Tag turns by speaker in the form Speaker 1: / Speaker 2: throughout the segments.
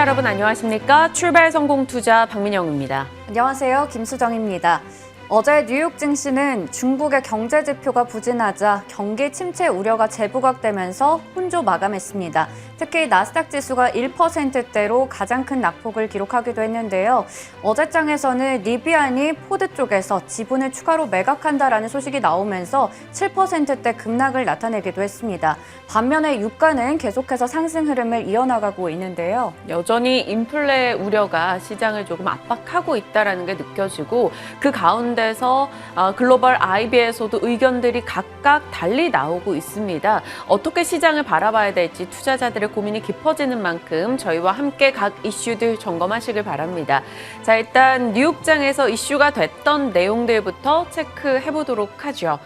Speaker 1: 여러분 안녕하십니까? 출발 성공 투자 박민영입니다.
Speaker 2: 안녕하세요. 김수정입니다. 어제 뉴욕 증시는 중국의 경제 지표가 부진하자 경기 침체 우려가 재부각되면서 혼조 마감했습니다. 특히 나스닥 지수가 1%대로 가장 큰 낙폭을 기록하기도 했는데요. 어제장에서는 리비안이 포드 쪽에서 지분을 추가로 매각한다라는 소식이 나오면서 7%대 급락을 나타내기도 했습니다. 반면에 유가는 계속해서 상승 흐름을 이어나가고 있는데요.
Speaker 1: 여전히 인플레 우려가 시장을 조금 압박하고 있다는 게 느껴지고 그 가운데서 글로벌 IB에서도 의견들이 각각 달리 나오고 있습니다. 어떻게 시장을 바라봐야 될지 투자자들의 고민이 깊어지는 만큼 저희와 함께 각 이슈들 점검하시길 바랍니다. 자, 일단 뉴욕장에서 이슈가 됐던 내용들부터 체크해보도록 하죠.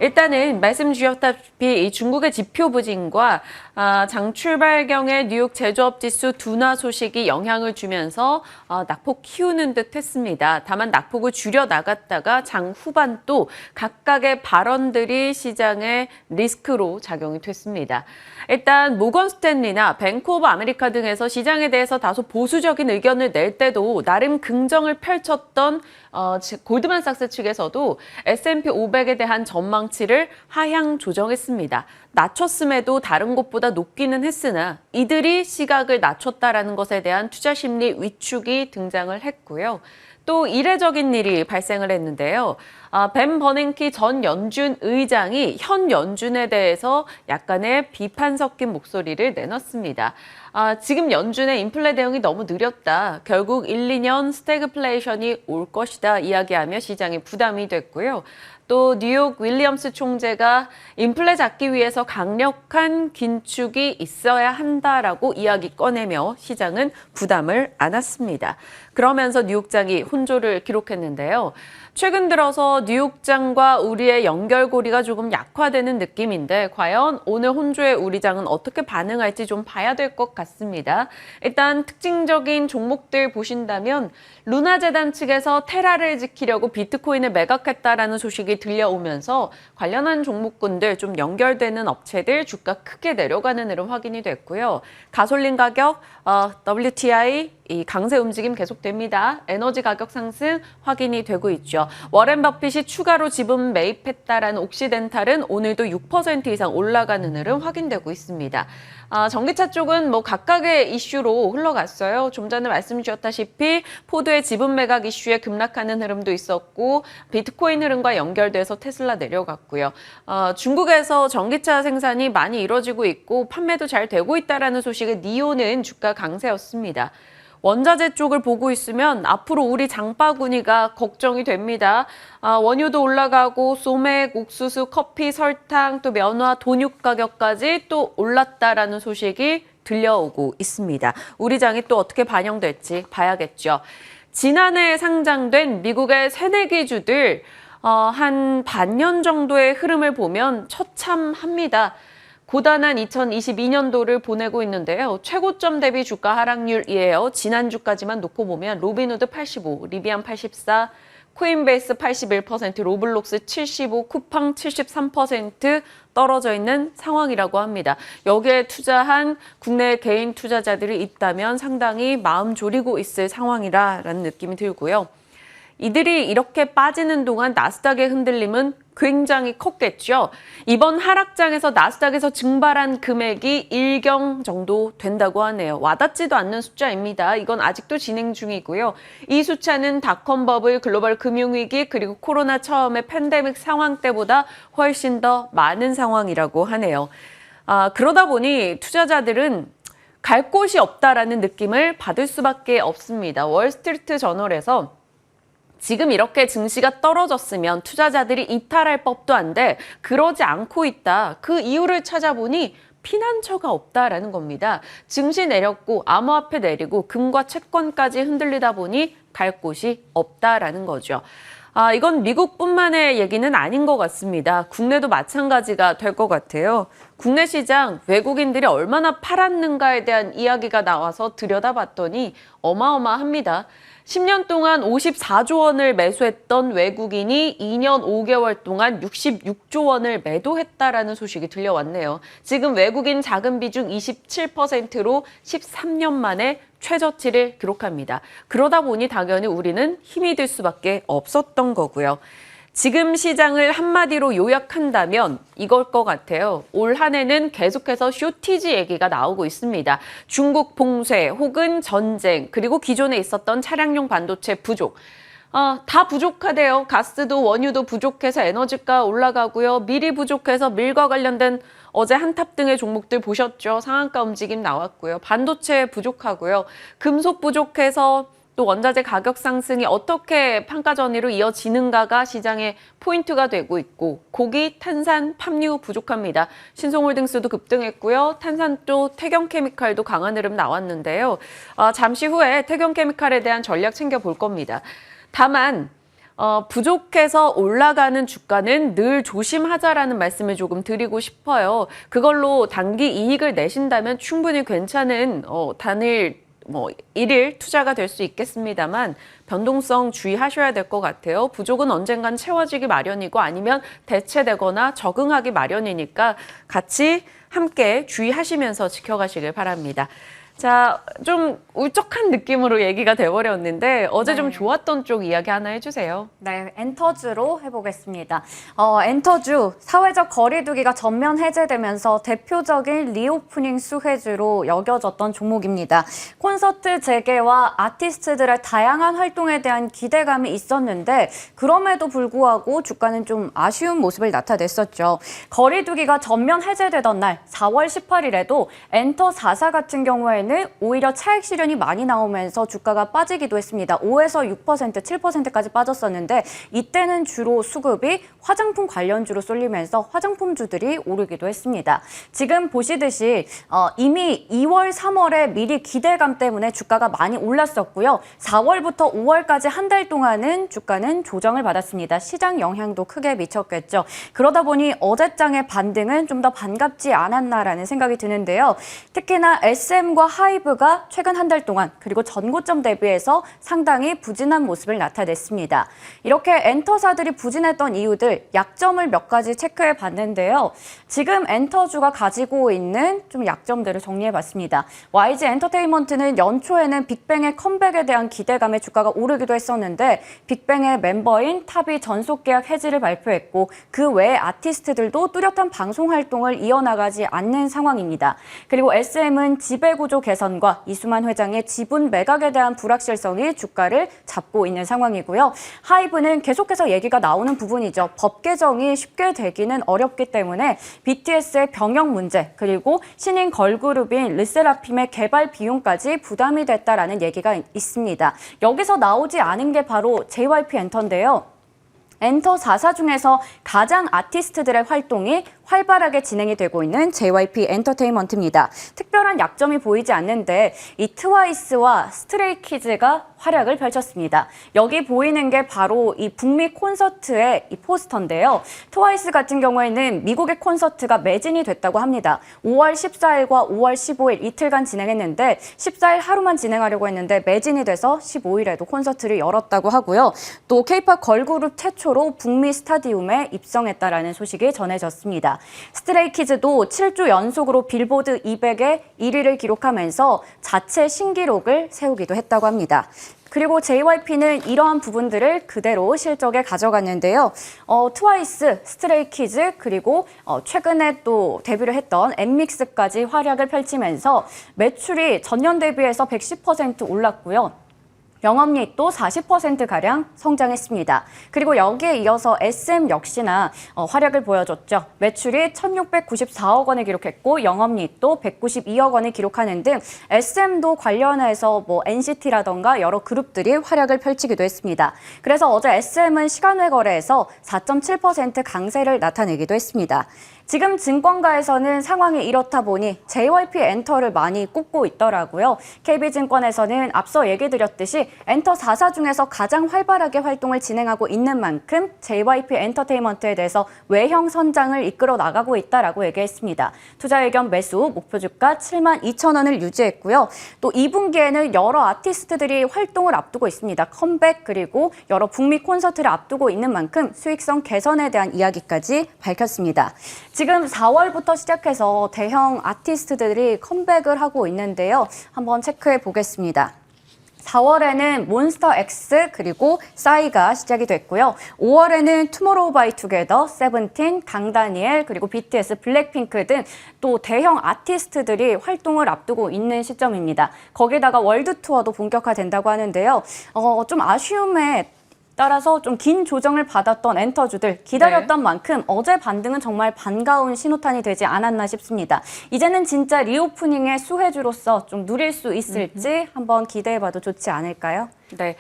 Speaker 1: 일단은 말씀 주셨다시피 이 중국의 지표 부진과 장 출발경의 뉴욕 제조업 지수 둔화 소식이 영향을 주면서 낙폭 키우는 듯 했습니다. 다만 낙폭을 줄여 나갔다가 장 후반 또 각각의 발언들이 시장의 리스크로 작용이 됐습니다. 일단 모건 스탠리나 뱅크 오브 아메리카 등에서 시장에 대해서 다소 보수적인 의견을 낼 때도 나름 긍정을 펼쳤던 골드만삭스 측에서도 S&P 500에 대한 전망치를 하향 조정했습니다. 낮췄음에도 다른 곳보다 높기는 했으나 이들이 시각을 낮췄다라는 것에 대한 투자 심리 위축이 등장을 했고요. 또 이례적인 일이 발생을 했는데요. 벤 버냉키 전 연준 의장이 현 연준에 대해서 약간의 비판 섞인 목소리를 내놨습니다. 지금 연준의 인플레 대응이 너무 느렸다. 결국 1, 2년 스태그플레이션이 올 것이다 이야기하며 시장이 부담이 됐고요. 또 뉴욕 윌리엄스 총재가 인플레 잡기 위해서 강력한 긴축이 있어야 한다라고 이야기 꺼내며 시장은 부담을 안았습니다. 그러면서 뉴욕장이 혼조를 기록했는데요. 최근 들어서 뉴욕장과 우리의 연결고리가 조금 약화되는 느낌인데 과연 오늘 혼조의 우리장은 어떻게 반응할지 좀 봐야 될 것 같습니다. 일단 특징적인 종목들 보신다면 루나재단 측에서 테라를 지키려고 비트코인을 매각했다라는 소식이 들려오면서 관련한 종목군들 좀 연결되는 업체들 주가 크게 내려가는 흐름 확인이 됐고요. 가솔린 가격, WTI 이 강세 움직임 계속됩니다. 에너지 가격 상승 확인이 되고 있죠. 워렌 버핏이 추가로 지분 매입했다라는 옥시덴탈은 오늘도 6% 이상 올라가는 흐름 확인되고 있습니다. 전기차 쪽은 뭐 각각의 이슈로 흘러갔어요. 좀 전에 말씀 주셨다시피 포드의 지분 매각 이슈에 급락하는 흐름도 있었고 비트코인 흐름과 연결돼서 테슬라 내려갔고요. 중국에서 전기차 생산이 많이 이루어지고 있고 판매도 잘 되고 있다라는 소식에 니오는 주가 강세였습니다. 원자재 쪽을 보고 있으면 앞으로 우리 장바구니가 걱정이 됩니다. 원유도 올라가고 소맥, 옥수수, 커피, 설탕, 또 면화, 돈육 가격까지 또 올랐다라는 소식이 들려오고 있습니다. 우리 장이 또 어떻게 반영될지 봐야겠죠. 지난해 상장된 미국의 새내기주들 한 반년 정도의 흐름을 보면 처참합니다. 고단한 2022년도를 보내고 있는데요. 최고점 대비 주가 하락률이에요. 지난주까지만 놓고 보면 로빈후드 85, 리비안 84, 코인베이스 81%, 로블록스 75, 쿠팡 73% 떨어져 있는 상황이라고 합니다. 여기에 투자한 국내 개인 투자자들이 있다면 상당히 마음 졸이고 있을 상황이라는 느낌이 들고요. 이들이 이렇게 빠지는 동안 나스닥의 흔들림은 굉장히 컸겠죠. 이번 하락장에서 나스닥에서 증발한 금액이 1경 정도 된다고 하네요. 와닿지도 않는 숫자입니다. 이건 아직도 진행 중이고요. 이 숫자는 닷컴 버블, 글로벌 금융위기, 그리고 코로나 처음의 팬데믹 상황 때보다 훨씬 더 많은 상황이라고 하네요. 그러다 보니 투자자들은 갈 곳이 없다라는 느낌을 받을 수밖에 없습니다. 월스트리트 저널에서 지금 이렇게 증시가 떨어졌으면 투자자들이 이탈할 법도 한데 그러지 않고 있다. 그 이유를 찾아보니 피난처가 없다라는 겁니다. 증시 내렸고 암호화폐 내리고 금과 채권까지 흔들리다 보니 갈 곳이 없다라는 거죠. 이건 미국뿐만의 얘기는 아닌 것 같습니다. 국내도 마찬가지가 될 것 같아요. 국내 시장 외국인들이 얼마나 팔았는가에 대한 이야기가 나와서 들여다봤더니 어마어마합니다. 10년 동안 54조 원을 매수했던 외국인이 2년 5개월 동안 66조 원을 매도했다라는 소식이 들려왔네요. 지금 외국인 자금 비중 27%로 13년 만에 최저치를 기록합니다. 그러다 보니 당연히 우리는 힘이 들 수밖에 없었던 거고요. 지금 시장을 한마디로 요약한다면 이걸 것 같아요. 올 한 해는 계속해서 쇼티지 얘기가 나오고 있습니다. 중국 봉쇄 혹은 전쟁, 그리고 기존에 있었던 차량용 반도체 부족. 다 부족하대요. 가스도 원유도 부족해서 에너지가 올라가고요. 밀이 부족해서 밀과 관련된 어제 한탑 등의 종목들 보셨죠? 상한가 움직임 나왔고요. 반도체 부족하고요. 금속 부족해서 또 원자재 가격 상승이 어떻게 판가 전이로 이어지는가가 시장의 포인트가 되고 있고, 고기, 탄산, 팜유 부족합니다. 신송홀딩스도 급등했고요. 탄산도 태경케미칼도 강한 흐름 나왔는데요. 잠시 후에 태경케미칼에 대한 전략 챙겨볼 겁니다. 다만 부족해서 올라가는 주가는 늘 조심하자라는 말씀을 조금 드리고 싶어요. 그걸로 단기 이익을 내신다면 충분히 괜찮은 단일 일일 투자가 될 수 있겠습니다만 변동성 주의하셔야 될 것 같아요. 부족은 언젠간 채워지기 마련이고 아니면 대체되거나 적응하기 마련이니까 같이 함께 주의하시면서 지켜가시길 바랍니다. 자, 좀 울적한 느낌으로 얘기가 돼버렸는데 어제 좀 좋았던 쪽 이야기 하나 해주세요.
Speaker 2: 네, 엔터주로 해보겠습니다. 엔터주, 사회적 거리두기가 전면 해제되면서 대표적인 리오프닝 수혜주로 여겨졌던 종목입니다. 콘서트 재개와 아티스트들의 다양한 활동에 대한 기대감이 있었는데 그럼에도 불구하고 주가는 좀 아쉬운 모습을 나타냈었죠. 거리두기가 전면 해제되던 날 4월 18일에도 엔터 4사 같은 경우에는 오히려 차익 실현이 많이 나오면서 주가가 빠지기도 했습니다. 5에서 6%, 7%까지 빠졌었는데 이때는 주로 수급이 화장품 관련주로 쏠리면서 화장품주들이 오르기도 했습니다. 지금 보시듯이 이미 2월, 3월에 미리 기대감 때문에 주가가 많이 올랐었고요. 4월부터 5월까지 한 달 동안은 주가는 조정을 받았습니다. 시장 영향도 크게 미쳤겠죠. 그러다 보니 어제장의 반등은 좀 더 반갑지 않았나라는 생각이 드는데요. 특히나 SM과 하이브가 최근 한 달 동안 그리고 전고점 대비해서 상당히 부진한 모습을 나타냈습니다. 이렇게 엔터사들이 부진했던 이유들, 약점을 몇 가지 체크해 봤는데요. 지금 엔터주가 가지고 있는 좀 약점들을 정리해 봤습니다. YG 엔터테인먼트는 연초에는 빅뱅의 컴백에 대한 기대감에 주가가 오르기도 했었는데 빅뱅의 멤버인 탑이 전속 계약 해지를 발표했고 그 외에 아티스트들도 뚜렷한 방송 활동을 이어나가지 않는 상황입니다. 그리고 SM은 지배구조 개선과 이수만 회장의 지분 매각에 대한 불확실성이 주가를 잡고 있는 상황이고요. 하이브는 계속해서 얘기가 나오는 부분이죠. 법 개정이 쉽게 되기는 어렵기 때문에 BTS의 병역 문제 그리고 신인 걸그룹인 르세라핌의 개발 비용까지 부담이 됐다라는 얘기가 있습니다. 여기서 나오지 않은 게 바로 JYP 엔터인데요. 엔터 4사 중에서 가장 아티스트들의 활동이 활발하게 진행이 되고 있는 JYP 엔터테인먼트입니다. 특별한 약점이 보이지 않는데 이 트와이스와 스트레이키즈가 활약을 펼쳤습니다. 여기 보이는 게 바로 이 북미 콘서트의 이 포스터인데요. 트와이스 같은 경우에는 미국의 콘서트가 매진이 됐다고 합니다. 5월 14일과 5월 15일 이틀간 진행했는데 14일 하루만 진행하려고 했는데 매진이 돼서 15일에도 콘서트를 열었다고 하고요. 또 K-팝 걸그룹 최초로 북미 스타디움에 입성했다라는 소식이 전해졌습니다. 스트레이키즈도 7주 연속으로 빌보드 200에 1위를 기록하면서 자체 신기록을 세우기도 했다고 합니다. 그리고 JYP는 이러한 부분들을 그대로 실적에 가져갔는데요. 트와이스, 스트레이키즈 그리고 최근에 또 데뷔를 했던 엠믹스까지 활약을 펼치면서 매출이 전년 대비해서 110% 올랐고요. 영업이익도 40%가량 성장했습니다. 그리고 여기에 이어서 SM 역시나 활약을 보여줬죠. 매출이 1,694억 원을 기록했고 영업이익도 192억 원을 기록하는 등 SM도 관련해서 NCT라던가 여러 그룹들이 활약을 펼치기도 했습니다. 그래서 어제 SM은 시간외 거래에서 4.7% 강세를 나타내기도 했습니다. 지금 증권가에서는 상황이 이렇다 보니 JYP 엔터를 많이 꼽고 있더라고요. KB증권에서는 앞서 얘기 드렸듯이 기업이 엔터 4사 중에서 가장 활발하게 활동을 진행하고 있는 만큼 JYP 엔터테인먼트에 대해서 외형 선장을 이끌어 나가고 있다라고 얘기했습니다. 투자 의견 매수 목표 주가 72,000원을 유지했고요. 또 2분기에는 여러 아티스트들이 활동을 앞두고 있습니다. 컴백 그리고 여러 북미 콘서트를 앞두고 있는 만큼 수익성 개선에 대한 이야기까지 밝혔습니다. 지금 4월부터 시작해서 대형 아티스트들이 컴백을 하고 있는데요. 한번 체크해 보겠습니다. 4월에는 몬스터X 그리고 싸이가 시작이 됐고요. 5월에는 투모로우바이투게더, 세븐틴, 강다니엘 그리고 BTS, 블랙핑크 등 또 대형 아티스트들이 활동을 앞두고 있는 시점입니다. 거기다가 월드 투어도 본격화된다고 하는데요. 좀 아쉬움에 따라서 좀 긴 조정을 받았던 엔터주들 기다렸던 만큼 어제 반등은 정말 반가운 신호탄이 되지 않았나 싶습니다. 이제는 진짜 리오프닝의 수혜주로서 좀 누릴 수 있을지 한번 기대해봐도 좋지 않을까요?
Speaker 1: 네,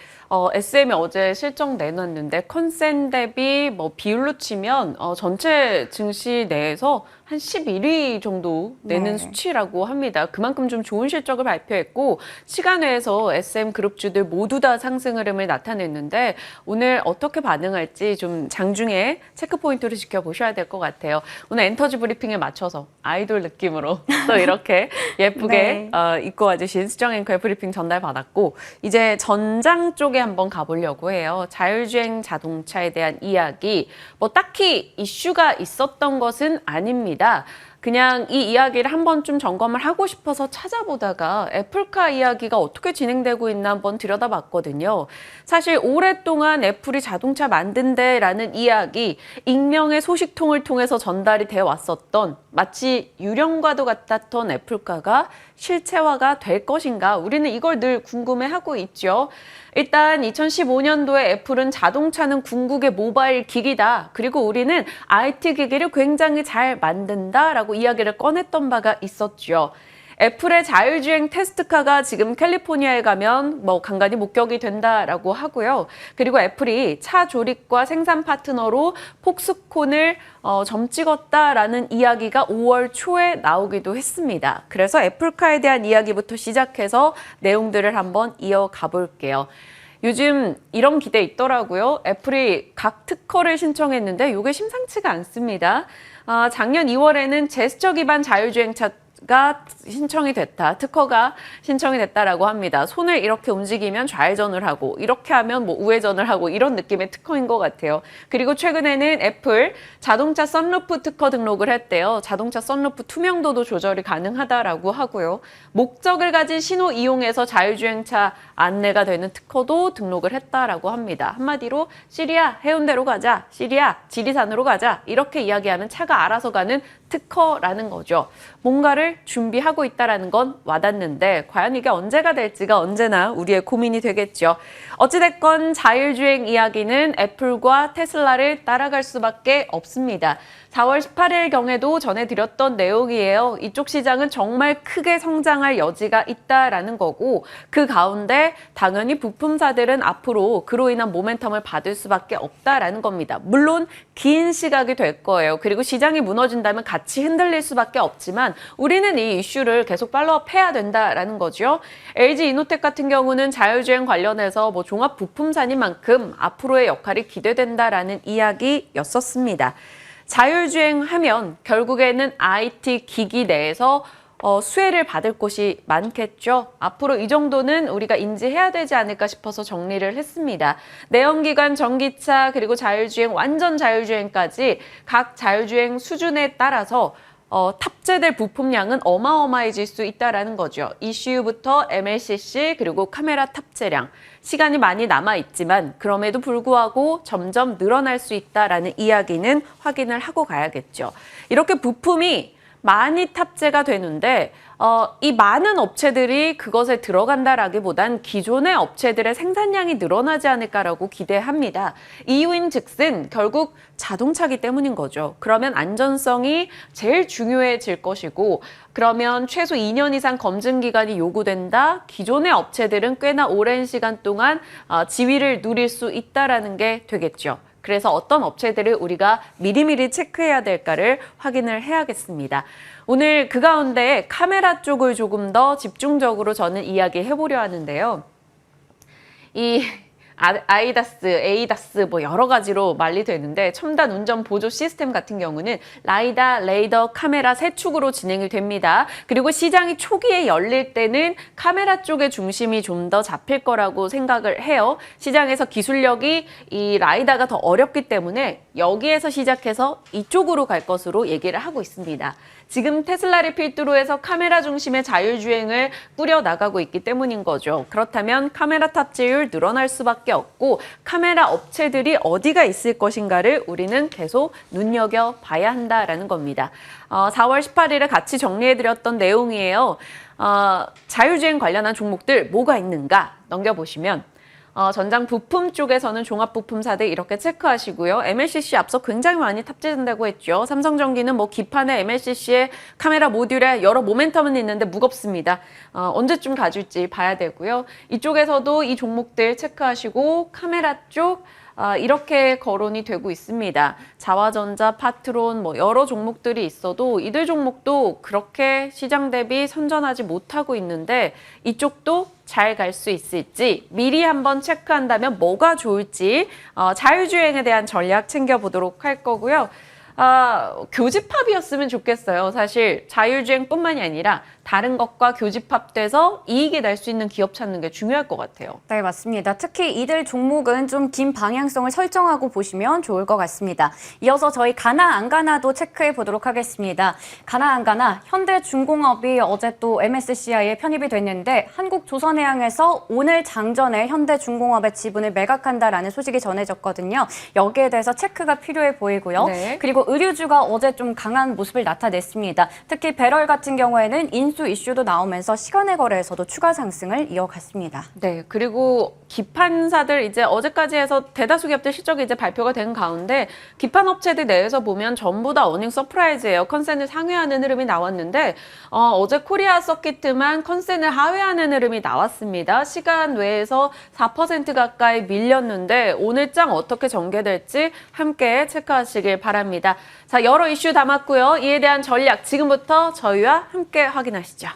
Speaker 1: SM이 어제 실적 내놨는데 컨센 대비 뭐 비율로 치면 전체 증시 내에서 한 11위 정도 내는
Speaker 2: 네.
Speaker 1: 수치라고 합니다. 그만큼 좀 좋은 실적을 발표했고 시간외에서 SM 그룹주들 모두 다 상승 흐름을 나타냈는데 오늘 어떻게 반응할지 좀 장중에 체크 포인트를 지켜보셔야 될 것 같아요. 오늘 엔터지 브리핑에 맞춰서 아이돌 느낌으로 또 이렇게 예쁘게 입고 와주신 수정 앵커의 브리핑 전달받았고 이제 전장 쪽에 한번 가보려고 해요. 자율주행 자동차에 대한 이야기, 뭐 딱히 이슈가 있었던 것은 아닙니다. 그냥 이 이야기를 한 번쯤 점검을 하고 싶어서 찾아보다가 애플카 이야기가 어떻게 진행되고 있나 한번 들여다봤거든요. 사실 오랫동안 애플이 자동차 만든대라는 이야기, 익명의 소식통을 통해서 전달이 되어 왔었던 마치 유령과도 같았던 애플카가 실체화가 될 것인가? 우리는 이걸 늘 궁금해하고 있죠. 일단 2015년도에 애플은 자동차는 궁극의 모바일 기기다. 그리고 우리는 IT 기기를 굉장히 잘 만든다라고 이야기를 꺼냈던 바가 있었죠. 애플의 자율주행 테스트카가 지금 캘리포니아에 가면 뭐 간간히 목격이 된다라고 하고요. 그리고 애플이 차 조립과 생산 파트너로 폭스콘을 점 찍었다라는 이야기가 5월 초에 나오기도 했습니다. 그래서 애플카에 대한 이야기부터 시작해서 내용들을 한번 이어가 볼게요. 요즘 이런 기대 있더라고요. 애플이 각 특허를 신청했는데 이게 심상치가 않습니다. 작년 2월에는 제스처 기반 자율주행차가 신청이 됐다. 특허가 신청이 됐다라고 합니다. 손을 이렇게 움직이면 좌회전을 하고 이렇게 하면 뭐 우회전을 하고 이런 느낌의 특허인 것 같아요. 그리고 최근에는 애플 자동차 선루프 특허 등록을 했대요. 자동차 선루프 투명도도 조절이 가능하다라고 하고요. 목적을 가진 신호 이용해서 자율주행차 안내가 되는 특허도 등록을 했다라고 합니다. 한마디로 시리아 해운대로 가자, 시리아 지리산으로 가자 이렇게 이야기하면 차가 알아서 가는 특허라는 거죠. 뭔가를 준비하고 있다라는 건 와닿는데 과연 이게 언제가 될지가 언제나 우리의 고민이 되겠죠. 어찌됐건 자율주행 이야기는 애플과 테슬라를 따라갈 수밖에 없습니다. 4월 18일경에도 전해드렸던 내용이에요. 이쪽 시장은 정말 크게 성장할 여지가 있다라는 거고 그 가운데 당연히 부품사들은 앞으로 그로 인한 모멘텀을 받을 수밖에 없다라는 겁니다. 물론 긴 시각이 될 거예요. 그리고 시장이 무너진다면 같이 흔들릴 수밖에 없지만 우리는 이 이슈를 계속 팔로우해야 된다라는 거죠. LG 이노텍 같은 경우는 자율주행 관련해서 뭐 종합 부품사인 만큼 앞으로의 역할이 기대된다라는 이야기였었습니다. 자율주행 하면 결국에는 IT 기기 내에서 수혜를 받을 곳이 많겠죠. 앞으로 이 정도는 우리가 인지해야 되지 않을까 싶어서 정리를 했습니다. 내연기관 전기차 그리고 자율주행, 완전 자율주행까지 각 자율주행 수준에 따라서 탑재될 부품량은 어마어마해질 수 있다는 거죠. ECU부터 MLCC 그리고 카메라 탑재량. 시간이 많이 남아있지만 그럼에도 불구하고 점점 늘어날 수 있다는 이야기는 확인을 하고 가야겠죠. 이렇게 부품이 많이 탑재가 되는데 이 많은 업체들이 그것에 들어간다라기보단 기존의 업체들의 생산량이 늘어나지 않을까라고 기대합니다. 이유인 즉슨 결국 자동차기 때문인 거죠. 그러면 안전성이 제일 중요해질 것이고 그러면 최소 2년 이상 검증 기간이 요구된다. 기존의 업체들은 꽤나 오랜 시간 동안 지위를 누릴 수 있다라는 게 되겠죠. 그래서 어떤 업체들을 우리가 미리미리 체크해야 될까를 확인을 해야겠습니다. 오늘 그 가운데 카메라 쪽을 조금 더 집중적으로 저는 이야기해보려 하는데요. 이 아이다스, 에이다스 뭐 여러 가지로 말리되는데 첨단 운전 보조 시스템 같은 경우는 라이다, 레이더, 카메라 세 축으로 진행이 됩니다. 그리고 시장이 초기에 열릴 때는 카메라 쪽의 중심이 좀 더 잡힐 거라고 생각을 해요. 시장에서 기술력이 이 라이다가 더 어렵기 때문에 여기에서 시작해서 이쪽으로 갈 것으로 얘기를 하고 있습니다. 지금 테슬라를 필두로 해서 카메라 중심의 자율주행을 꾸려나가고 있기 때문인 거죠. 그렇다면 카메라 탑재율 늘어날 수밖에 없고 카메라 업체들이 어디가 있을 것인가를 우리는 계속 눈여겨봐야 한다라는 겁니다. 4월 18일에 같이 정리해드렸던 내용이에요. 자율주행 관련한 종목들 뭐가 있는가 넘겨보시면 전장 부품 쪽에서는 종합부품사들 이렇게 체크하시고요. MLCC 앞서 굉장히 많이 탑재된다고 했죠. 삼성전기는 뭐 기판에 MLCC에 카메라 모듈에 여러 모멘텀은 있는데 무겁습니다. 언제쯤 가줄지 봐야 되고요. 이쪽에서도 이 종목들 체크하시고 카메라 쪽 이렇게 거론이 되고 있습니다. 자화전자, 파트론 뭐 여러 종목들이 있어도 이들 종목도 그렇게 시장 대비 선전하지 못하고 있는데 이쪽도 잘 갈 수 있을지 미리 한번 체크한다면 뭐가 좋을지 자율주행에 대한 전략 챙겨보도록 할 거고요. 교집합이었으면 좋겠어요. 사실 자율주행뿐만이 아니라 다른 것과 교집합돼서 이익이 날 수 있는 기업 찾는 게 중요할 것 같아요.
Speaker 2: 네, 맞습니다. 특히 이들 종목은 좀 긴 방향성을 설정하고 보시면 좋을 것 같습니다. 이어서 저희 가나 안 가나도 체크해 보도록 하겠습니다. 가나 안 가나 현대중공업이 어제 또 MSCI에 편입이 됐는데 한국조선해양에서 오늘 장전에 현대중공업의 지분을 매각한다라는 소식이 전해졌거든요. 여기에 대해서 체크가 필요해 보이고요.
Speaker 1: 네.
Speaker 2: 그리고 의류주가 어제 좀 강한 모습을 나타냈습니다. 특히 배럴 같은 경우에는 인수 이슈도 나오면서 시간의 거래에서도 추가 상승을 이어갔습니다.
Speaker 1: 네, 그리고 기판사들 이제 어제까지 해서 대다수 기업들 실적이 이제 발표가 된 가운데 기판 업체들 내에서 보면 전부 다 어닝 서프라이즈예요. 컨센을 상회하는 흐름이 나왔는데 어제 코리아 서키트만 컨센을 하회하는 흐름이 나왔습니다. 시간 외에서 4% 가까이 밀렸는데 오늘 장 어떻게 전개될지 함께 체크하시길 바랍니다. 자, 여러 이슈 담았고요. 이에 대한 전략 지금부터 저희와 함께 확인하시죠.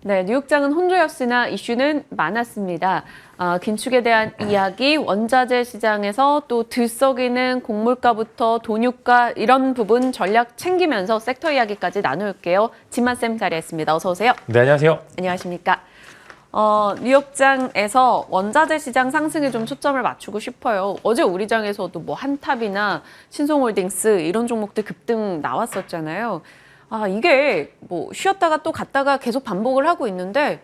Speaker 1: 네, 뉴욕장은 혼조였으나 이슈는 많았습니다. 긴축에 대한 이야기, 원자재 시장에서 또 들썩이는 곡물가부터 돈유가 이런 부분 전략 챙기면서 섹터 이야기까지 나눌게요. 진만쌤 자리했습니다. 어서 오세요.
Speaker 3: 네, 안녕하세요.
Speaker 1: 안녕하십니까. 뉴욕장에서 원자재 시장 상승에 좀 초점을 맞추고 싶어요. 어제 우리 장에서도 뭐 한탑이나 신송홀딩스 이런 종목들 급등 나왔었잖아요. 이게 뭐 쉬었다가 또 갔다가 계속 반복을 하고 있는데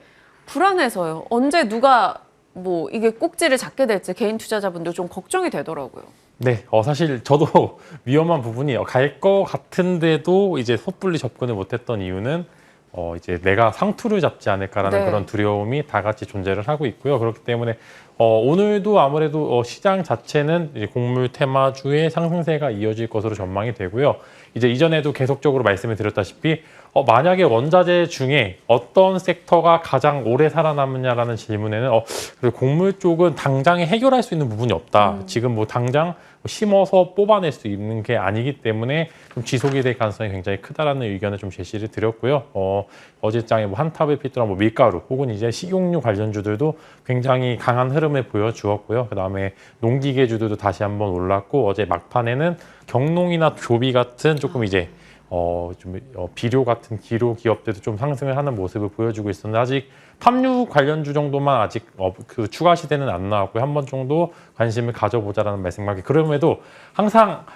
Speaker 1: 불안해서요. 언제 누가 뭐 이게 꼭지를 잡게 될지 개인 투자자분들 좀 걱정이 되더라고요.
Speaker 3: 네, 사실 저도 위험한 부분이 갈 것 같은데도 이제 섣불리 접근을 못했던 이유는 이제 내가 상투를 잡지 않을까라는
Speaker 1: 네.
Speaker 3: 그런 두려움이 다 같이 존재를 하고 있고요. 그렇기 때문에 오늘도 아무래도 시장 자체는 이제 곡물 테마주의 상승세가 이어질 것으로 전망이 되고요. 이제 이전에도 계속적으로 말씀을 드렸다시피 만약에 원자재 중에 어떤 섹터가 가장 오래 살아남느냐라는 질문에는 곡물 쪽은 당장에 해결할 수 있는 부분이 없다. 지금 뭐 당장 심어서 뽑아낼 수 있는 게 아니기 때문에 좀 지속이 될 가능성이 굉장히 크다라는 의견을 좀 제시를 드렸고요. 어제 장에 뭐 한탑을 필두로 뭐 밀가루 혹은 이제 식용유 관련주들도 굉장히 강한 흐름을 보여주었고요. 그다음에 농기계주들도 다시 한번 올랐고 어제 막판에는 경농이나 조비 같은 조금 이제 비료 같은 기료 기업들도 좀 상승을 하는 모습을 보여주고 있었는데 아직 팜유 관련주 정도만 아직 그 추가 시대는 안 나왔고요. 한 번 정도 관심을 가져보자라는 말씀밖에. 그럼에도 항상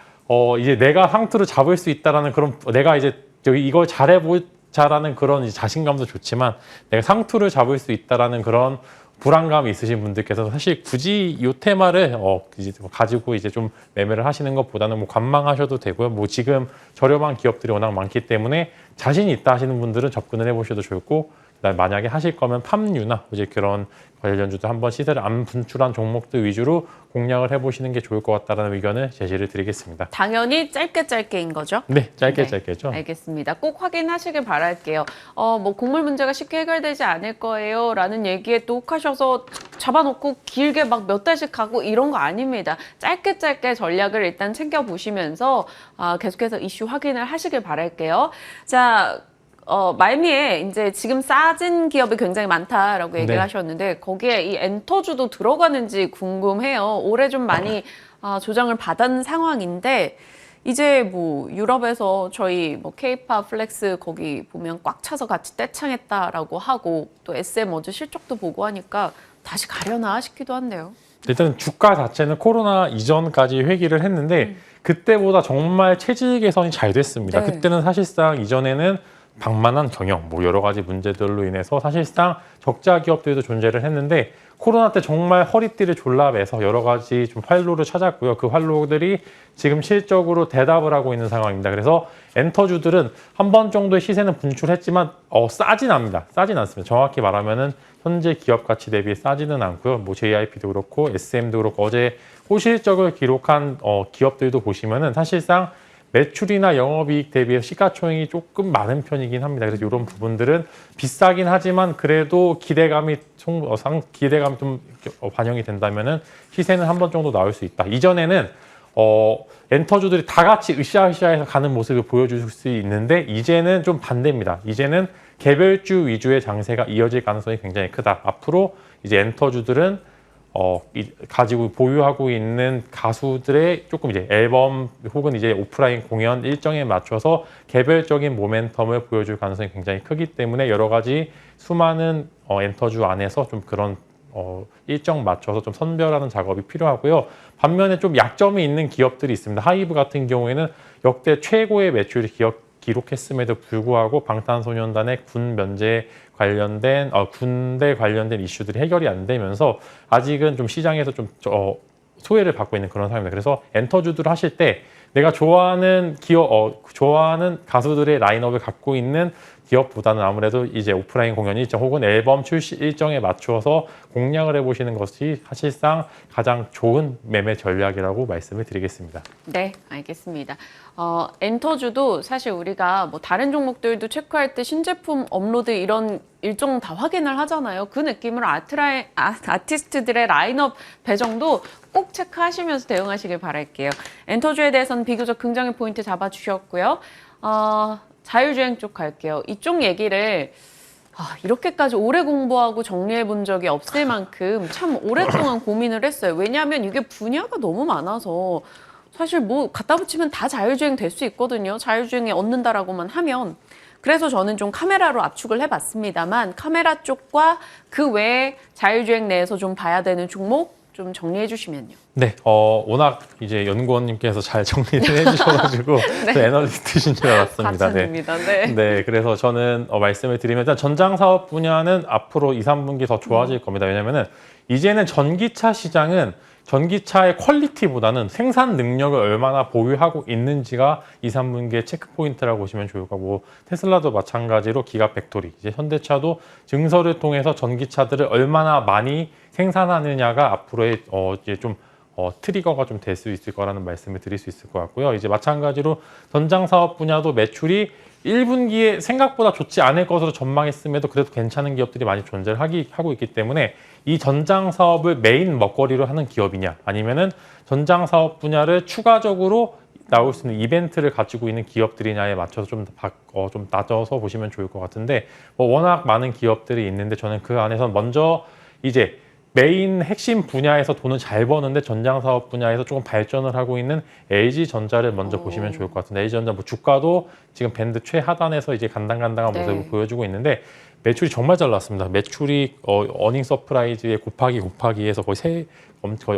Speaker 3: 이제 내가 상투를 잡을 수 있다라는 그런 내가 이제 이걸 잘해보자라는 그런 자신감도 좋지만 내가 상투를 잡을 수 있다라는 그런 불안감이 있으신 분들께서 사실 굳이 이 테마를 이제 가지고 이제 좀 매매를 하시는 것보다는 뭐 관망하셔도 되고요. 뭐 지금 저렴한 기업들이 워낙 많기 때문에 자신이 있다 하시는 분들은 접근을 해보셔도 좋고 만약에 하실 거면 팜유나 이제 그런 관련주도 한번 시세를 안 분출한 종목들 위주로 공략을 해보시는 게 좋을 것 같다는 의견을 제시를 드리겠습니다.
Speaker 1: 당연히 짧게인 거죠?
Speaker 3: 네,
Speaker 1: 네.
Speaker 3: 짧게죠.
Speaker 1: 알겠습니다. 꼭 확인하시길 바랄게요. 뭐 곡물 문제가 쉽게 해결되지 않을 거예요 라는 얘기에 또 혹하셔서 잡아놓고 길게 막 몇 달씩 가고 이런 거 아닙니다. 짧게 전략을 일단 챙겨보시면서 계속해서 이슈 확인을 하시길 바랄게요. 자, 말미에 이제 지금 싸진 기업이 굉장히 많다라고 얘기를
Speaker 3: 네.
Speaker 1: 하셨는데 거기에 이 엔터주도 들어가는지 궁금해요. 올해 좀 많이 조정을 받은 상황인데 이제 뭐 유럽에서 저희 뭐 K-팝 플렉스 거기 보면 꽉 차서 같이 떼창했다라고 하고 또 SM 어제 실적도 보고 하니까 다시 가려나 싶기도 한데요.
Speaker 3: 일단 주가 자체는 코로나 이전까지 회귀를 했는데 그때보다 정말 체질 개선이 잘 됐습니다.
Speaker 1: 네.
Speaker 3: 그때는 사실상 이전에는 방만한 경영, 뭐 여러 가지 문제들로 인해서 사실상 적자 기업들도 존재를 했는데 코로나 때 정말 허리띠를 졸라매서 여러 가지 좀 활로를 찾았고요. 그 활로들이 지금 실적으로 대답을 하고 있는 상황입니다. 그래서 엔터주들은 한 번 정도의 시세는 분출했지만 싸진 않습니다. 싸진 않습니다. 정확히 말하면은 현재 기업 가치 대비 싸지는 않고요. 뭐 JIP도 그렇고 SM도 그렇고 어제 호실적을 기록한 기업들도 보시면은 사실상 매출이나 영업이익 대비해서 시가총액이 조금 많은 편이긴 합니다. 그래서 이런 부분들은 비싸긴 하지만 그래도 기대감이 좀 반영이 된다면은 시세는 한 번 정도 나올 수 있다. 이전에는 엔터주들이 다 같이 으쌰으쌰해서 가는 모습을 보여줄 수 있는데 이제는 좀 반대입니다. 이제는 개별주 위주의 장세가 이어질 가능성이 굉장히 크다. 앞으로 이제 엔터주들은 가지고 보유하고 있는 가수들의 조금 이제 앨범 혹은 이제 오프라인 공연 일정에 맞춰서 개별적인 모멘텀을 보여줄 가능성이 굉장히 크기 때문에 여러 가지 수많은 엔터주 안에서 좀 그런 일정 맞춰서 좀 선별하는 작업이 필요하고요. 반면에 좀 약점이 있는 기업들이 있습니다. 하이브 같은 경우에는 역대 최고의 매출을 기록했음에도 불구하고 방탄소년단의 군 면제 관련된 군대 관련된 이슈들이 해결이 안 되면서 아직은 좀 시장에서 좀 소외를 받고 있는 그런 상황입니다. 그래서 엔터주들 하실 때 내가 좋아하는 좋아하는 가수들의 라인업을 갖고 있는 기업보다는 아무래도 이제 오프라인 공연 일정 혹은 앨범 출시 일정에 맞추어서 공략을 해보시는 것이 사실상 가장 좋은 매매 전략이라고 말씀을 드리겠습니다.
Speaker 1: 네, 알겠습니다. 엔터주도 사실 우리가 뭐 다른 종목들도 체크할 때 신제품 업로드 이런 일정 다 확인을 하잖아요. 그 느낌으로 아티스트들의 라인업 배정도 꼭 체크하시면서 대응하시길 바랄게요. 엔터주에 대해서는 비교적 긍정의 포인트 잡아주셨고요. 자율주행 쪽 갈게요. 이쪽 얘기를 이렇게까지 오래 공부하고 정리해 본 적이 없을 만큼 참 오랫동안 고민을 했어요. 왜냐하면 이게 분야가 너무 많아서 사실 뭐 갖다 붙이면 다 자율주행 될 수 있거든요. 자율주행에 얻는다라고만 하면. 그래서 저는 좀 카메라로 압축을 해봤습니다만 카메라 쪽과 그 외에 자율주행 내에서 좀 봐야 되는 종목 좀 정리해 주시면요.
Speaker 3: 네, 워낙 이제 연구원님께서 잘 정리를 해주셔가지고 또 애널리스트신 줄 알았습니다.
Speaker 1: 과찬입니다. 네.
Speaker 3: 네, 그래서 저는 말씀을 드리면 일단 전장 사업 분야는 앞으로 2, 3분기 더 좋아질 겁니다. 왜냐면은 이제는 전기차 시장은 전기차의 퀄리티보다는 생산 능력을 얼마나 보유하고 있는지가 2, 3분기의 체크 포인트라고 보시면 좋을 거고 테슬라도 마찬가지로 기가 팩토리, 이제 현대차도 증설을 통해서 전기차들을 얼마나 많이 생산하느냐가 앞으로의 이제 좀 트리거가 좀 될 수 있을 거라는 말씀을 드릴 수 있을 것 같고요. 이제 마찬가지로 전장 사업 분야도 매출이 1분기에 생각보다 좋지 않을 것으로 전망했음에도 그래도 괜찮은 기업들이 많이 존재를 하고 있기 때문에 이 전장 사업을 메인 먹거리로 하는 기업이냐 아니면은 전장 사업 분야를 추가적으로 나올 수 있는 이벤트를 가지고 있는 기업들이냐에 맞춰서 좀 나눠서 보시면 좋을 것 같은데 뭐 워낙 많은 기업들이 있는데 저는 그 안에서 먼저 이제 메인 핵심 분야에서 돈을 잘 버는데 전장 사업 분야에서 조금 발전을 하고 있는 LG전자를 먼저 보시면 좋을 것 같은데 LG전자 뭐 주가도 지금 밴드 최하단에서 이제 간당간당한 모습을 보여주고 있는데 매출이 정말 잘 나왔습니다. 매출이 어닝 서프라이즈에 곱하기해서 거의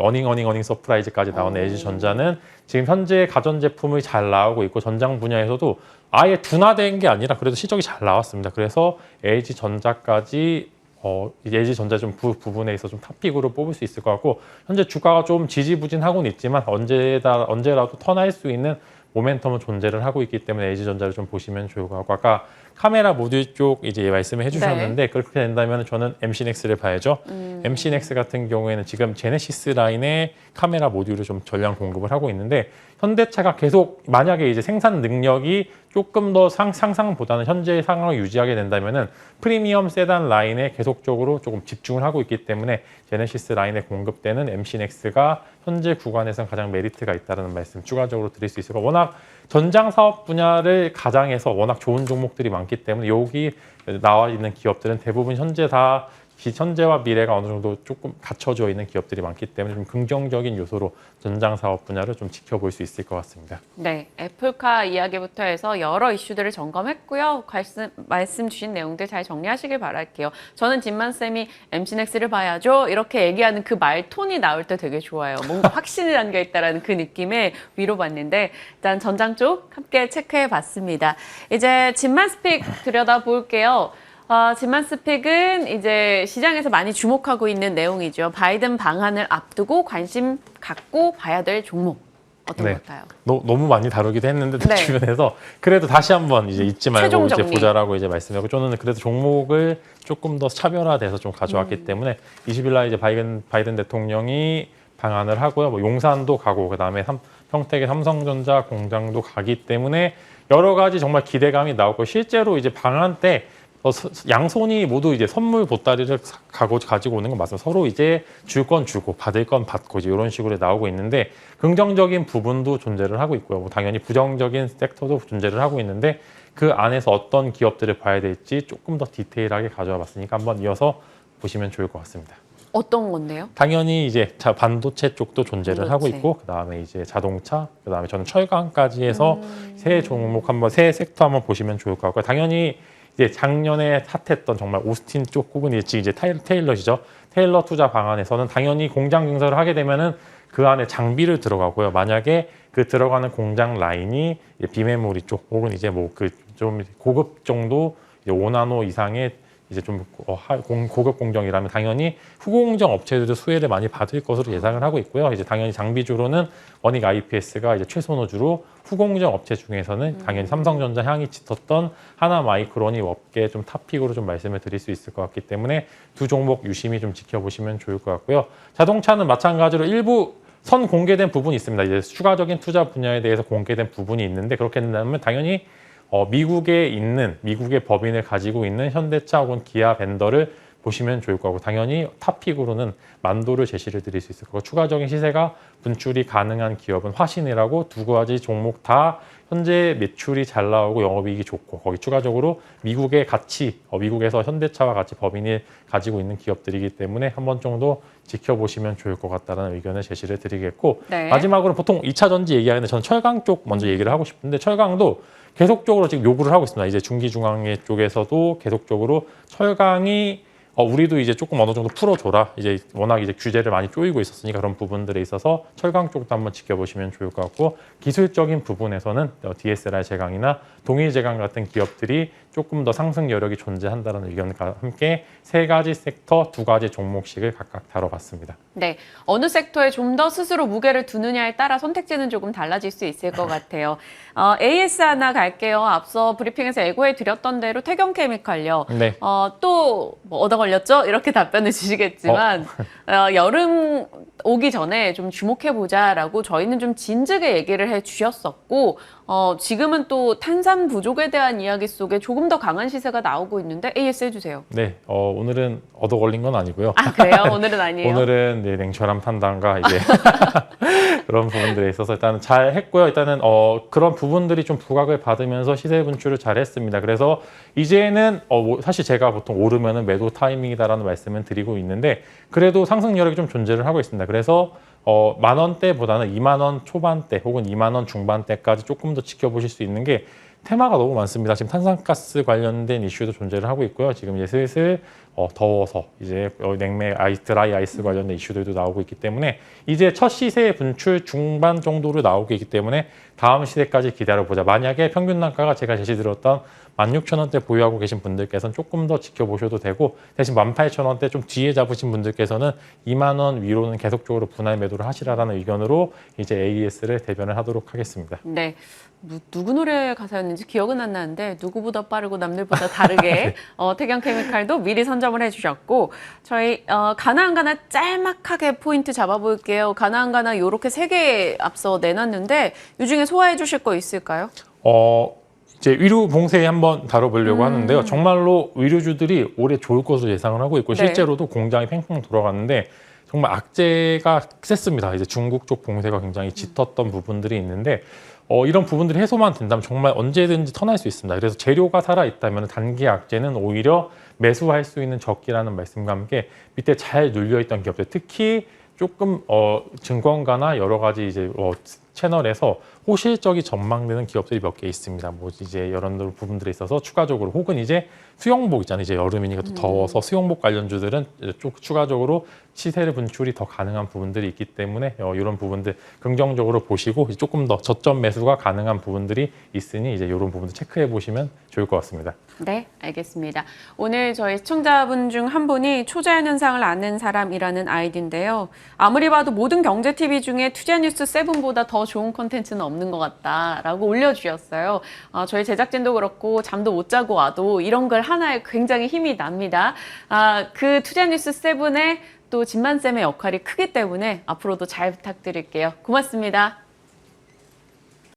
Speaker 3: 어닝 서프라이즈까지 나온 LG전자는 지금 현재 가전제품이 잘 나오고 있고 전장 분야에서도 아예 둔화된 게 아니라 그래도 실적이 잘 나왔습니다. 그래서 LG전자까지 LG전자 좀 부분에 있어 좀 탑픽으로 뽑을 수 있을 것 같고 현재 주가가 좀 지지부진하고는 있지만 언제라도 턴할 수 있는 모멘텀은 존재를 하고 있기 때문에 LG전자를 좀 보시면 좋을 것 같고 아까 카메라 모듈 쪽 이제 말씀을 해주셨는데 그렇게 된다면 저는 MC넥스를 봐야죠. MC넥스 같은 경우에는 지금 제네시스 라인의 카메라 모듈을 좀 전량 공급을 하고 있는데 현대차가 계속 만약에 이제 생산 능력이 조금 더 상상보다는 현재 상황을 유지하게 된다면은 프리미엄 세단 라인에 계속적으로 조금 집중을 하고 있기 때문에 제네시스 라인에 공급되는 MC넥스가 현재 구간에서는 가장 메리트가 있다는 말씀 추가적으로 드릴 수 있을 거고 워낙 전장 사업 분야를 가장해서 워낙 좋은 종목들이 많기 때문에 여기 나와 있는 기업들은 대부분 현재와 미래가 어느 정도 조금 갖춰져 있는 기업들이 많기 때문에 좀 긍정적인 요소로 전장 사업 분야를 좀 지켜볼 수 있을 것 같습니다.
Speaker 1: 네, 애플카 이야기부터 해서 여러 이슈들을 점검했고요. 말씀 주신 내용들 잘 정리하시길 바랄게요. 저는 진만 쌤이 MC넥스를 봐야죠. 이렇게 얘기하는 그 말 톤이 나올 때 되게 좋아요. 뭔가 확신이 담겨 있다라는 그 느낌에 위로받는데 일단 전장 쪽 함께 체크해봤습니다. 이제 진만 스픽 들여다볼게요. 진만 스픽은 이제 시장에서 많이 주목하고 있는 내용이죠. 바이든 방한을 앞두고 관심 갖고 봐야 될 종목 어떤 것 같아요?
Speaker 3: 너무 많이 다루기도 했는데
Speaker 1: 네.
Speaker 3: 주변에서 그래도 다시 한번 이제 잊지 말고
Speaker 1: 최종
Speaker 3: 이제
Speaker 1: 정리.
Speaker 3: 보자라고 이제 말씀하고 저는 그래도 종목을 조금 더 차별화돼서 좀 가져왔기 때문에 20일 날 이제 바이든 대통령이 방한을 하고요. 뭐 용산도 가고 그다음에 평택의 삼성전자 공장도 가기 때문에 여러 가지 정말 기대감이 나오고 실제로 이제 방한 때 양손이 모두 이제 선물 보따리를 가지고 오는 건 맞습니다. 서로 이제 줄 건 주고 받을 건 받고 이제 이런 식으로 나오고 있는데 긍정적인 부분도 존재를 하고 있고요. 뭐 당연히 부정적인 섹터도 존재를 하고 있는데 그 안에서 어떤 기업들을 봐야 될지 조금 더 디테일하게 가져와 봤으니까 한번 이어서 보시면 좋을 것 같습니다.
Speaker 1: 어떤 건데요?
Speaker 3: 당연히 이제 반도체 쪽도 존재를 하고 있고 그다음에 이제 자동차, 그다음에 저는 철강까지 해서 세 종목 세 섹터 한번 보시면 좋을 것 같고요. 당연히 이제 작년에 핫했던 정말 오스틴 쪽 혹은 이제 테일러시죠. 테일러 투자 방안에서는 당연히 공장 증설을 하게 되면은 그 안에 장비를 들어가고요. 만약에 그 들어가는 공장 라인이 비메모리 쪽 혹은 이제 뭐 그 좀 고급 정도 5나노 이상의 이제 좀 고급 공정이라면 당연히 후공정 업체들도 수혜를 많이 받을 것으로 예상을 하고 있고요. 이제 당연히 장비주로는 원익 IPS가 이제 최선호주로 후공정 업체 중에서는 당연히 삼성전자 향이 짙었던 하나마이크론이 업계 좀 탑픽으로 좀 말씀을 드릴 수 있을 것 같기 때문에 두 종목 유심히 좀 지켜보시면 좋을 것 같고요. 자동차는 마찬가지로 일부 선 공개된 부분이 있습니다. 이제 추가적인 투자 분야에 대해서 공개된 부분이 있는데 그렇게 된다면 당연히 미국에 있는 미국의 법인을 가지고 있는 현대차 혹은 기아 벤더를 보시면 좋을 거고 당연히 탑픽으로는 만도를 제시를 드릴 수 있을 거고 추가적인 시세가 분출이 가능한 기업은 화신이라고 두 가지 종목 다 현재 매출이 잘 나오고 영업이익이 좋고 거기 추가적으로 미국의 같이 미국에서 현대차와 같이 법인이 가지고 있는 기업들이기 때문에 한 번 정도 지켜보시면 좋을 것 같다는 의견을 제시를 드리겠고
Speaker 1: 네.
Speaker 3: 마지막으로 보통 2차 전지 얘기하는데 저는 철강 쪽 먼저 얘기를 하고 싶은데 철강도 계속적으로 지금 요구를 하고 있습니다. 이제 중기중앙회 쪽에서도 계속적으로 철강이 우리도 이제 조금 어느 정도 풀어줘라. 이제 워낙 이제 규제를 많이 쪼이고 있었으니까 그런 부분들에 있어서 철강 쪽도 한번 지켜보시면 좋을 것 같고 기술적인 부분에서는 DSLR 제강이나 동일 제강 같은 기업들이 조금 더 상승 여력이 존재한다는 의견과 함께 세 가지 섹터 두 가지 종목씩을 각각 다뤄봤습니다.
Speaker 1: 네, 어느 섹터에 좀 더 스스로 무게를 두느냐에 따라 선택지는 조금 달라질 수 있을 것 같아요. AS 하나 갈게요. 앞서 브리핑에서 예고해 드렸던 대로 태경케미칼요.
Speaker 3: 네.
Speaker 1: 또뭐 얻어 걸렸죠? 이렇게 답변을 주시겠지만 여름 오기 전에 좀 주목해보자라고 저희는 좀 진즉에 얘기를 해주셨었고 지금은 또 탄산 부족에 대한 이야기 속에 조금 더 강한 시세가 나오고 있는데 AS 해주세요.
Speaker 3: 네, 오늘은 얻어 걸린 건 아니고요.
Speaker 1: 아 그래요? 오늘은 아니에요?
Speaker 3: 오늘은 네, 냉철함 판단과 이제 그런 부분들에 있어서 일단은 잘 했고요. 일단은 그런 부분들이 좀 부각을 받으면서 시세 분출을 잘 했습니다. 그래서 이제는 사실 제가 보통 오르면은 매도 타이밍이다라는 말씀을 드리고 있는데 그래도 상승 여력이 좀 존재를 하고 있습니다. 그래서 10,000원대보다는 20,000원 초반대 혹은 20,000원 중반대까지 조금 더 지켜보실 수 있는 게 테마가 너무 많습니다. 지금 탄산가스 관련된 이슈도 존재를 하고 있고요. 지금 이제 슬슬 더워서 이제 냉매 드라이 아이스 관련된 이슈들도 나오고 있기 때문에 이제 첫 시세 분출 중반 정도로 나오고 있기 때문에 다음 시세까지 기다려보자. 만약에 평균 단가가 제가 제시드렸던 16,000원대 보유하고 계신 분들께서는 조금 더 지켜보셔도 되고 대신 18,000원대 좀 뒤에 잡으신 분들께서는 20,000원 위로는 계속적으로 분할 매도를 하시라라는 의견으로 이제 AES를 대변을 하도록 하겠습니다.
Speaker 1: 네, 누구 노래 가사였는지 기억은 안 나는데 누구보다 빠르고 남들보다 다르게 태경 케미칼도 미리 선점을 해주셨고 저희 가나안 가나 짤막하게 포인트 잡아볼게요. 가나안 가나 요렇게 3개 앞서 내놨는데 이 중에 소화해 주실 거 있을까요?
Speaker 3: 이제 의료 봉쇄 한번 다뤄보려고 하는데요. 정말로 의료주들이 올해 좋을 것으로 예상을 하고 있고
Speaker 1: 네.
Speaker 3: 실제로도 공장이 팽팽 돌아가는데 정말 악재가 셌습니다. 이제 중국 쪽 봉쇄가 굉장히 짙었던 부분들이 있는데 이런 부분들이 해소만 된다면 정말 언제든지 턴할 수 있습니다. 그래서 재료가 살아있다면 단기 악재는 오히려 매수할 수 있는 적기라는 말씀과 함께 밑에 잘 눌려있던 기업들 특히 조금 증권가나 여러 가지 이제 채널에서 호실적이 전망되는 기업들이 몇 개 있습니다. 뭐 이제 이런 부분들에 있어서 추가적으로 혹은 이제 수영복 있잖아요. 이제 여름이니까 또 더워서 수영복 관련주들은 좀 추가적으로 시세를 분출이 더 가능한 부분들이 있기 때문에 이런 부분들 긍정적으로 보시고 조금 더 저점 매수가 가능한 부분들이 있으니 이제 이런 부분들 체크해 보시면 좋을 것 같습니다.
Speaker 1: 네, 알겠습니다. 오늘 저희 시청자분 중 한 분이 초자연 현상을 아는 사람이라는 아이디인데요. 아무리 봐도 모든 경제 TV 중에 투자뉴스 7보다 더 좋은 콘텐츠는 없는 것 같다라고 올려주셨어요. 저희 제작진도 그렇고 잠도 못 자고 와도 이런 걸 하나에 굉장히 힘이 납니다. 그 투자뉴스 7에 또 진만쌤의 역할이 크기 때문에 앞으로도 잘 부탁드릴게요. 고맙습니다.